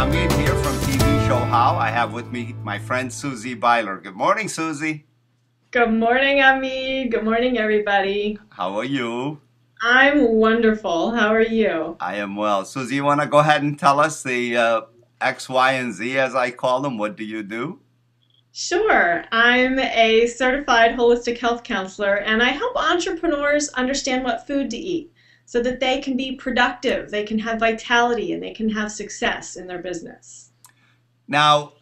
Hamid here from TV Show How. I have with me my friend Susie Beiler. Good morning, Susie. Good morning, Ami. Good morning, everybody. How are you? I'm wonderful. How are you? I am well. Susie, you want to go ahead and tell us the X, Y, and Z, as I call them? What do you do? Sure. I'm a certified holistic health counselor, and I help entrepreneurs understand what food to eat so that they can be productive, they can have vitality, and they can have success in their business. Now,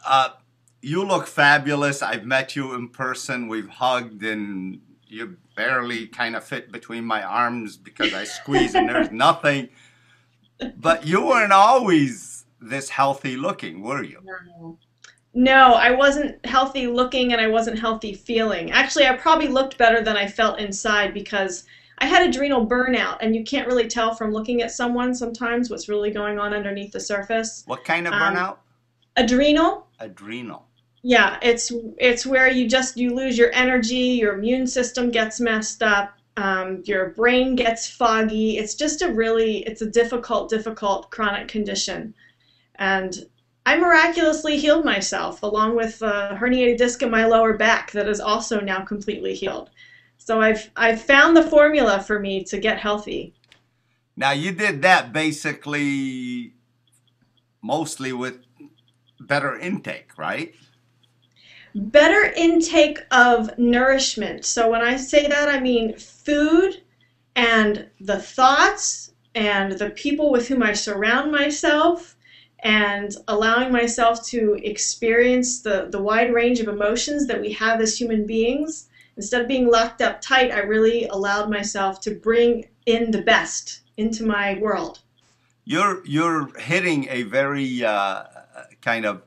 you look fabulous. I've met you in person. We've hugged, and you barely kind of fit between my arms because I squeeze and there's nothing. But you weren't always this healthy looking, were you? No. No, I wasn't healthy looking and I wasn't healthy feeling. Actually, I probably looked better than I felt inside because I had adrenal burnout, and you can't really tell from looking at someone sometimes what's really going on underneath the surface. What kind of burnout? Adrenal. Adrenal. Yeah, it's where you lose your energy, your immune system gets messed up, your brain gets foggy. It's just it's a difficult chronic condition. And I miraculously healed myself, along with a herniated disc in my lower back that is also now completely healed. So I've found the formula for me to get healthy. Now, you did that basically mostly with better intake, right? Better intake of nourishment. So when I say that, I mean food and the thoughts and the people with whom I surround myself, and allowing myself to experience the wide range of emotions that we have as human beings. Instead of being locked up tight, I really allowed myself to bring in the best into my world. You're hitting a very kind of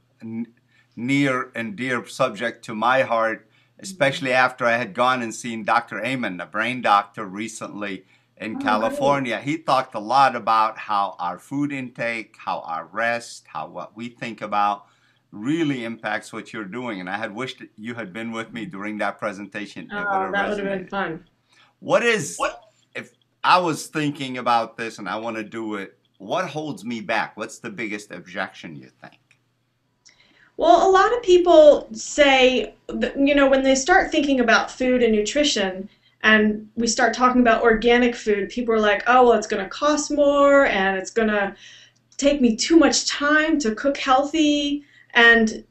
near and dear subject to my heart, especially after I had gone and seen Dr. Amen, the brain doctor, recently in California. He talked a lot about how our food intake, how our rest, how what we think about really impacts what you're doing. And I had wished that you had been with me during that presentation. It would have That would have resonated. been fun. If I was thinking about this and I want to do it, what holds me back? What's the biggest objection, you think? Well, a lot of people say, when they start thinking about food and nutrition, and we start talking about organic food, people are like, oh, well, it's going to cost more, and it's going to take me too much time to cook healthy, and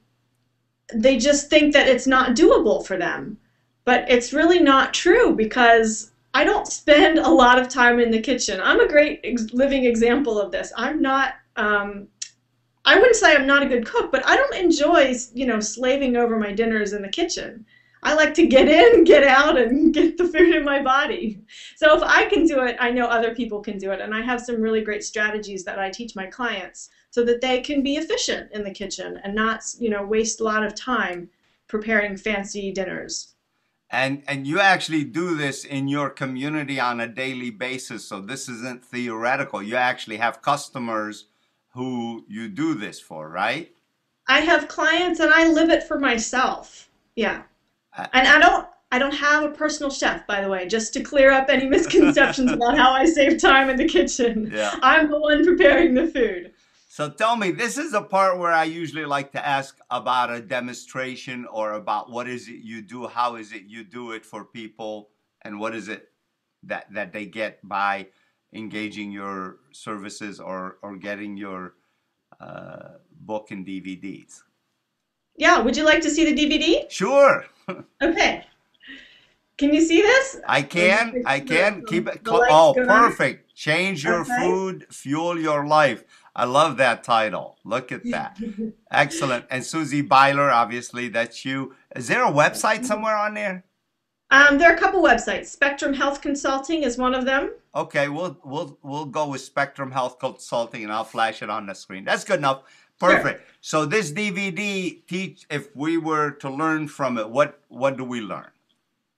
they just think that it's not doable for them. But it's really not true, because I don't spend a lot of time in the kitchen. I'm a great living example of this. I'm not, I wouldn't say I'm not a good cook, but I don't enjoy, slaving over my dinners in the kitchen. I like to get in, get out, and get the food in my body. So if I can do it, I know other people can do it. And I have some really great strategies that I teach my clients so that they can be efficient in the kitchen and not, waste a lot of time preparing fancy dinners. And you actually do this in your community on a daily basis. So this isn't theoretical. You actually have customers who you do this for, right? I have clients and I live it for myself. Yeah. And I don't have a personal chef, by the way, just to clear up any misconceptions about how I save time in the kitchen. Yeah. I'm the one preparing the food. So tell me, this is a part where I usually like to ask about a demonstration or about what is it you do, how is it you do it for people, and what is it that they get by engaging your services or getting your book and DVDs. Yeah, would you like to see the DVD? Sure. Okay. Can you see this? I can. Keep it. Perfect. Change your food, fuel your life. I love that title. Look at that. Excellent. And Susie Beiler, obviously, that's you. Is there a website somewhere on there? There are a couple websites. Spectrum Health Consulting is one of them. Okay, we'll go with Spectrum Health Consulting, and I'll flash it on the screen. That's good enough. Perfect. Sure. So this DVD, if we were to learn from it, what do we learn?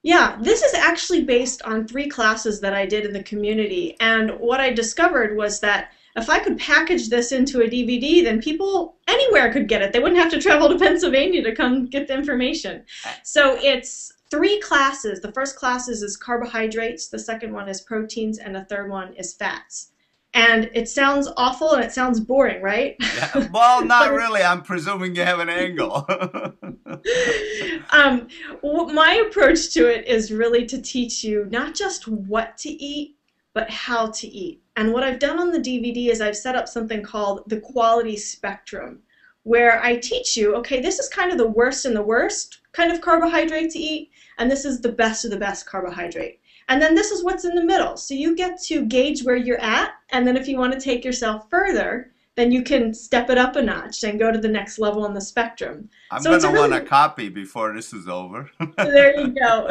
Yeah, this is actually based on 3 classes that I did in the community. And what I discovered was that if I could package this into a DVD, then people anywhere could get it. They wouldn't have to travel to Pennsylvania to come get the information. So it's 3 classes. The first class is carbohydrates, the second one is proteins, and the third one is fats. And it sounds awful and it sounds boring, right? Yeah. Well, But not really. I'm presuming you have an angle. um, my approach to it is really to teach you not just what to eat, but how to eat. And what I've done on the DVD is I've set up something called the quality spectrum, where I teach you, okay, this is kind of the worst and the worst kind of carbohydrate to eat, and this is the best of the best carbohydrate. And then this is what's in the middle. So you get to gauge where you're at, and then if you want to take yourself further, then you can step it up a notch and go to the next level on the spectrum. I'm So it's gonna a want a really copy before this is over. there you go.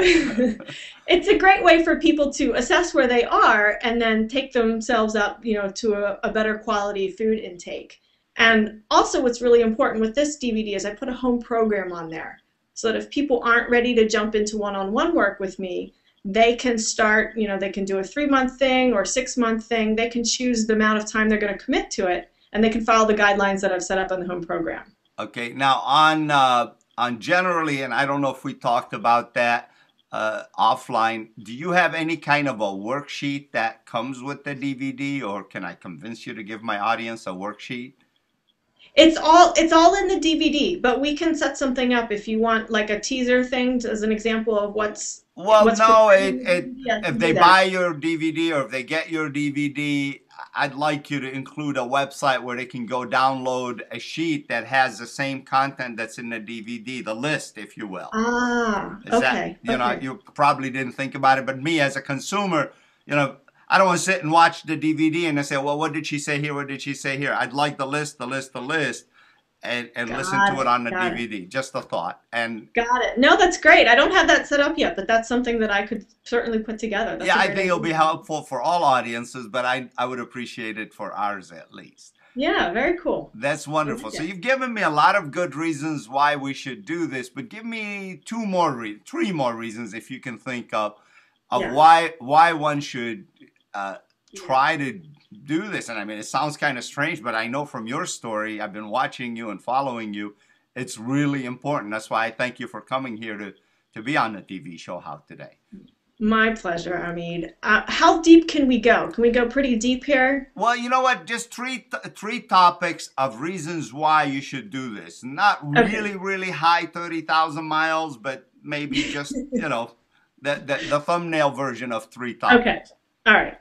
It's a great way for people to assess where they are and then take themselves up, to a better quality food intake. And also what's really important with this DVD is I put a home program on there so that if people aren't ready to jump into one-on-one work with me, they can start, they can do a 3-month thing or 6-month thing. They can choose the amount of time they're going to commit to it, and they can follow the guidelines that I've set up on the home program. Okay, now on generally, and I don't know if we talked about that offline, do you have any kind of a worksheet that comes with the DVD, or can I convince you to give my audience a worksheet? It's all in the DVD, but we can set something up if you want, like a teaser thing as an example of Well, what's no, prepared in the DVD. I if can they do buy that. your DVD or if they get your DVD, I'd like you to include a website where they can go download a sheet that has the same content that's in the DVD, the list, if you will. Ah, Is that, okay, okay. you probably didn't think about it, but me as a consumer, I don't want to sit and watch the DVD and I say, well, what did she say here? What did she say here? I'd like the list, and listen Got to it it, on the got it, DVD. Just a thought. And got it. No, that's great. I don't have that set up yet, but that's something that I could certainly put together. That's yeah, a I great think it'll be idea. helpful for all audiences, but I would appreciate it for ours at least. Yeah, very cool. That's Great wonderful. So idea. you've given me a lot of good reasons why we should do this, but give me three more reasons if you can think of Yeah, why one should uh, yeah. try to do this. And I mean, it sounds kind of strange, but I know from your story, I've been watching you and following you. It's really important. That's why I thank you for coming here to be on the TV show How Today. My pleasure, Amid. How deep can we go? Can we go pretty deep here? Well, you know what? Just three topics of reasons why you should do this. Not Okay. really, really high, 30,000 miles, but maybe just, the thumbnail version of three Okay. topics. All right.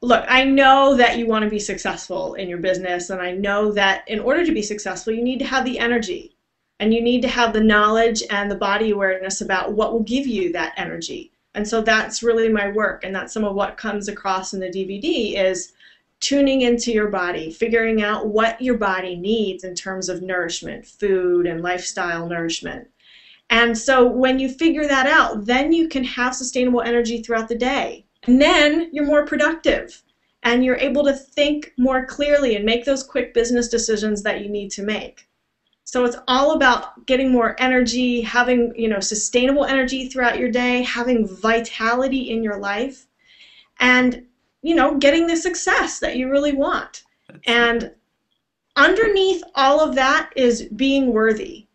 Look, I know that you want to be successful in your business, and I know that in order to be successful, you need to have the energy and you need to have the knowledge and the body awareness about what will give you that energy. And so that's really my work, and that's some of what comes across in the DVD is tuning into your body, figuring out what your body needs in terms of nourishment, food, and lifestyle nourishment. And so when you figure that out, then you can have sustainable energy throughout the day. And then you're more productive and you're able to think more clearly and make those quick business decisions that you need to make. So it's all about getting more energy, having, sustainable energy throughout your day, having vitality in your life, and, getting the success that you really want. That's And underneath all of that is being worthy.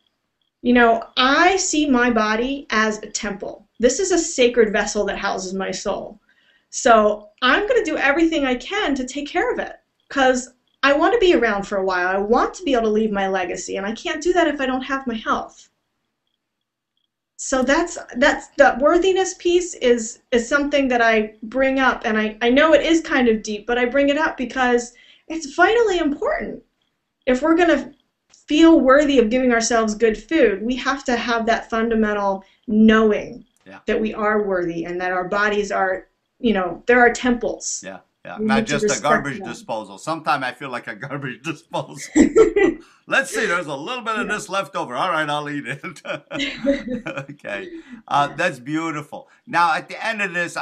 I see my body as a temple. This is a sacred vessel that houses my soul. So I'm going to do everything I can to take care of it because I want to be around for a while. I want to be able to leave my legacy, and I can't do that if I don't have my health. So that's the worthiness piece is something that I bring up, and I know it is kind of deep, but I bring it up because it's vitally important. If we're going to feel worthy of giving ourselves good food, we have to have that fundamental knowing yeah. that we are worthy and that our bodies are, there are temples. Yeah, yeah. We Not need to just a respect garbage them. disposal. Sometimes I feel like a garbage disposal. Let's see, there's a little bit of Yeah. this left over. All right, I'll eat it. Okay. That's beautiful. Now, at the end of this,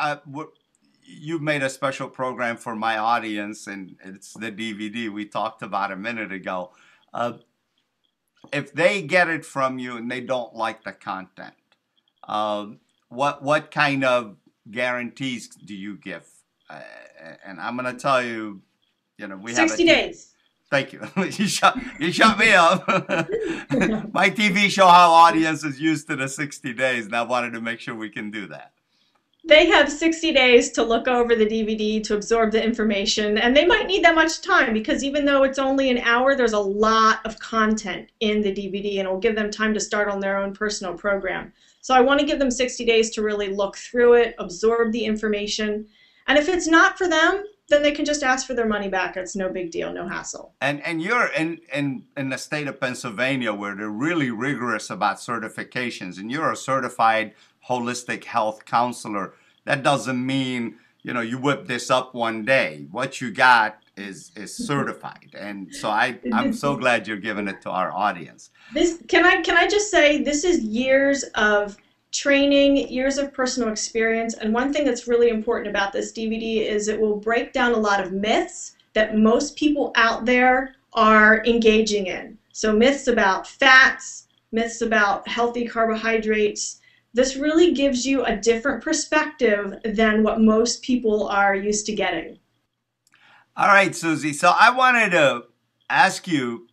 you've made a special program for my audience, and it's the DVD we talked about a minute ago. Uh, if they get it from you and they don't like the content, what kind of guarantees do you give? Uh, and I'm going to tell you, we have a 60 days. Thank you. You shut me up. My TV show How Audience is used to the 60 days, and I wanted to make sure we can do that. They have 60 days to look over the DVD to absorb the information, and they might need that much time because even though it's only an hour, there's a lot of content in the DVD, and it'll give them time to start on their own personal program. So I want to give them 60 days to really look through it, absorb the information, and if it's not for them, then they can just ask for their money back. It's no big deal, no hassle. And you're in the state of Pennsylvania where they're really rigorous about certifications, and you're a certified holistic health counselor. That doesn't mean, you know, you whip this up one day. What you got is certified. And so I'm so glad you're giving it to our audience. This can I just say this is years of training, years of personal experience, and one thing that's really important about this DVD is it will break down a lot of myths that most people out there are engaging in. So myths about fats, myths about healthy carbohydrates. This really gives you a different perspective than what most people are used to getting. All right, Susie. So I wanted to ask you,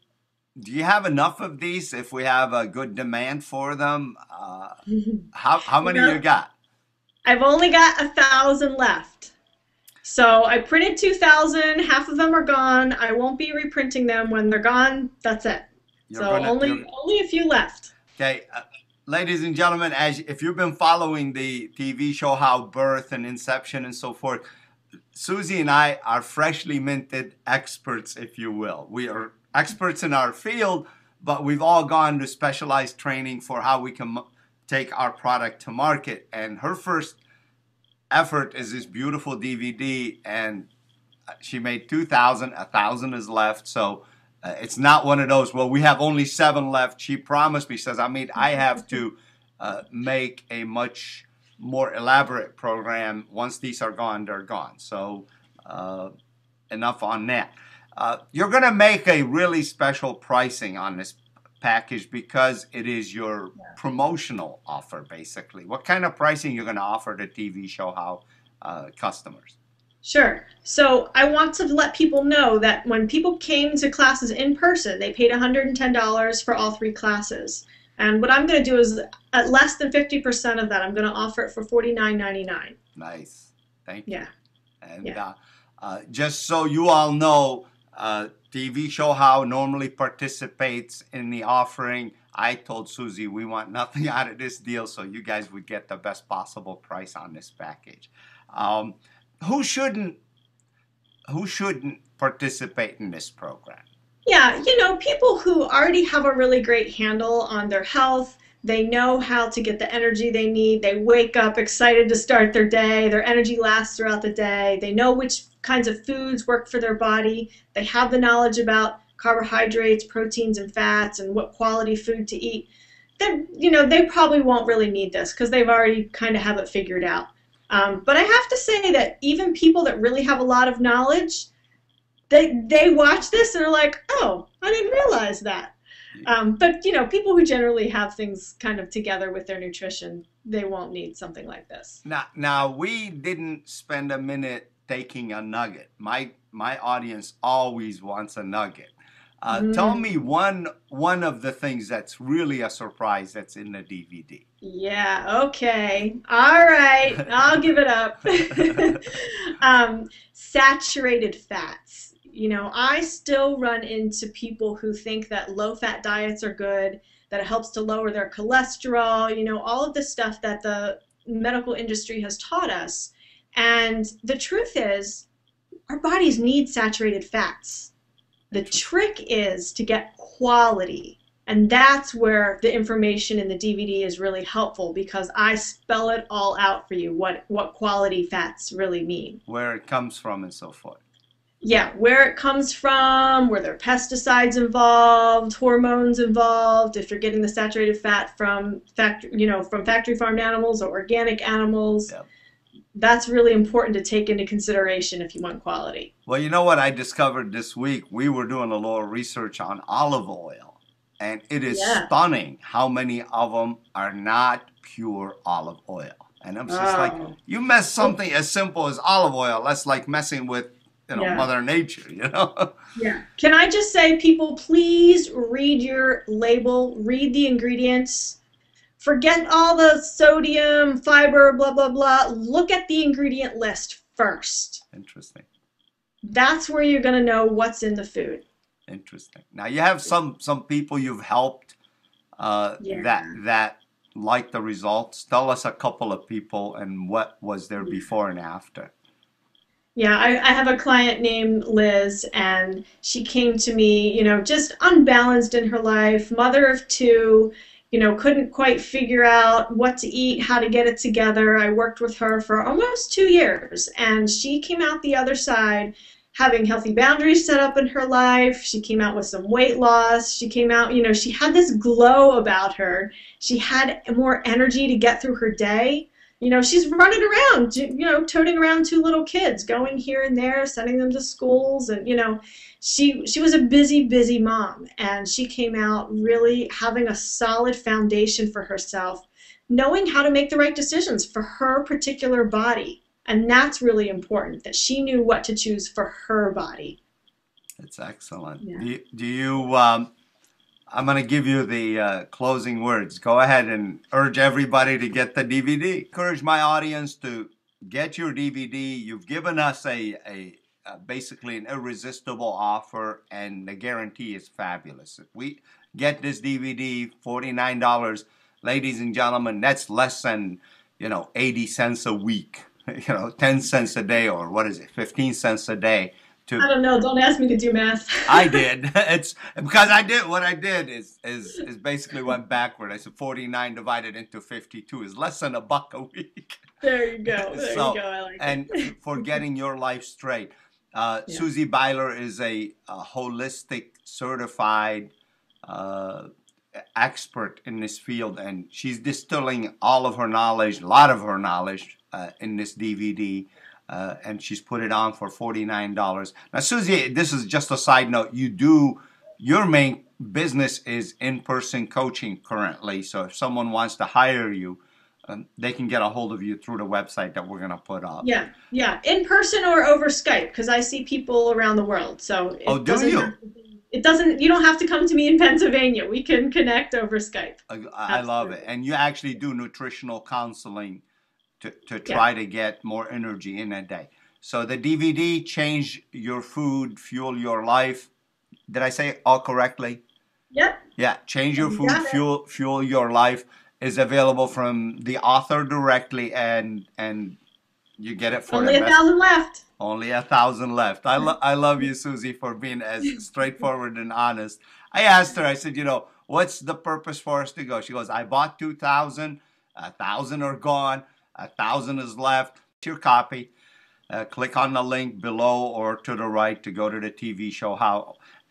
do you have enough of these if we have a good demand for them? How many you got? I've only got 1,000 left. So I printed 2,000, half of them are gone. I won't be reprinting them. When they're gone, that's it. Only a few left. Okay. Ladies and gentlemen, if you've been following the TV show How Birth and Inception and so forth, Susie and I are freshly minted experts, if you will. We are experts in our field, but we've all gone to specialized training for how we can take our product to market. And her first effort is this beautiful DVD, and she made 2,000. 1,000 is left, so it's not one of those, well, we have only 7 left. She promised me, she says, I have to make a much more elaborate program. Once these are gone, they're gone. So enough on that. You're going to make a really special pricing on this package because it is your promotional offer, basically. What kind of pricing you're going to offer the TV show How customers? Sure. So I want to let people know that when people came to classes in person, they paid $110 for all 3 classes. And what I'm going to do is, at less than 50% of that, I'm going to offer it for $49.99. Nice. Thank you. Yeah. And just so you all know, TV show How normally participates in the offering. I told Susie we want nothing out of this deal, so you guys would get the best possible price on this package. Who shouldn't participate in this program? Yeah, you know, people who already have a really great handle on their health, they know how to get the energy they need, they wake up excited to start their day, their energy lasts throughout the day, they know which kinds of foods work for their body, they have the knowledge about carbohydrates, proteins, and fats, and what quality food to eat. Then, you know, they probably won't really need this because they've already kind of have it figured out. But I have to say that even people that really have a lot of knowledge, they watch this and are like, oh, I didn't realize that. But, you know, people who generally have things kind of together with their nutrition, they won't need something like this. Now we didn't spend a minute taking a nugget. My audience always wants a nugget. Tell me one of the things that's really a surprise that's in the DVD. Yeah, okay. All right, I'll give it up. Saturated fats. You know, I still run into people who think that low-fat diets are good, that it helps to lower their cholesterol, you know, all of the stuff that the medical industry has taught us. And the truth is, our bodies need saturated fats. The trick is to get quality, and that's where the information in the DVD is really helpful because I spell it all out for you, what quality fats really mean. Where it comes from and so forth. Yeah, where it comes from, were there pesticides involved, hormones involved, if you're getting the saturated fat from factory farmed animals or organic animals. Yep. That's really important to take into consideration if you want quality. Well, you know what I discovered this week? We were doing a little research on olive oil, and it is stunning how many of them are not pure olive oil. And I'm just like, you mess something as simple as olive oil, that's like messing with Mother Nature, you know? Yeah. Can I just say, people, please read your label, read the ingredients. Forget all the sodium, fiber, blah, blah, blah. Look at the ingredient list first. Interesting. That's where you're going to know what's in the food. Interesting. Now you have some people you've helped Yeah. that like the results. Tell us a couple of people and what was their before and after. Yeah, I have a client named Liz, and she came to me, just unbalanced in her life, mother of two, couldn't quite figure out what to eat, how to get it together. I worked with her for almost 2 years, and she came out the other side having healthy boundaries set up in her life. She came out with some weight loss. She came out, she had this glow about her. She had more energy to get through her day. She's running around, toting around two little kids, going here and there, sending them to schools. And, she was a busy, busy mom. And she came out really having a solid foundation for herself, knowing how to make the right decisions for her particular body. And that's really important, that she knew what to choose for her body. That's excellent. Yeah. Do you I'm going to give you the closing words. Go ahead and urge everybody to get the DVD. Encourage my audience to get your DVD. You've given us a basically an irresistible offer, and the guarantee is fabulous. If we get this DVD, $49, ladies and gentlemen, that's less than 80 cents a week. 10 cents a day, or what is it, 15 cents a day. I don't know. Don't ask me to do math. I did. It's because I did what I did is basically went backward. I said 49 divided into 52 is less than $1 a week. There you go. There you go. I like and it. for getting your life straight. Yeah. Susie Beiler is a holistic certified expert in this field, and she's distilling all of her knowledge, a lot of her knowledge in this DVD. And she's put it on for $49. Now, Susie, this is just a side note. Your main business is in-person coaching currently. So if someone wants to hire you, they can get a hold of you through the website that we're going to put up. Yeah, yeah, in person or over Skype, because I see people around the world. So do you? You don't have to come to me in Pennsylvania. We can connect over Skype. I love it. And you actually do nutritional counseling to try to get more energy in a day. So the DVD, Change Your Food, Fuel Your Life. Did I say it all correctly? Yep. Yeah, Change Your Food, Fuel Your Life is available from the author directly, and you get it for only 1,000 left. Only 1,000 left. I love you, Susie, for being as straightforward and honest. I asked her, I said, what's the purpose for us to go? She goes, I bought 2,000, 1,000 are gone. 1,000 is left. Your copy. Click on the link below or to the right to go to the TV show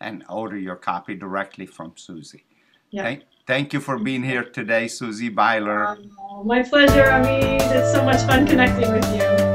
and order your copy directly from Susie. Yeah. Thank you for being here today, Susie Beiler. My pleasure, Amit. It's so much fun connecting with you.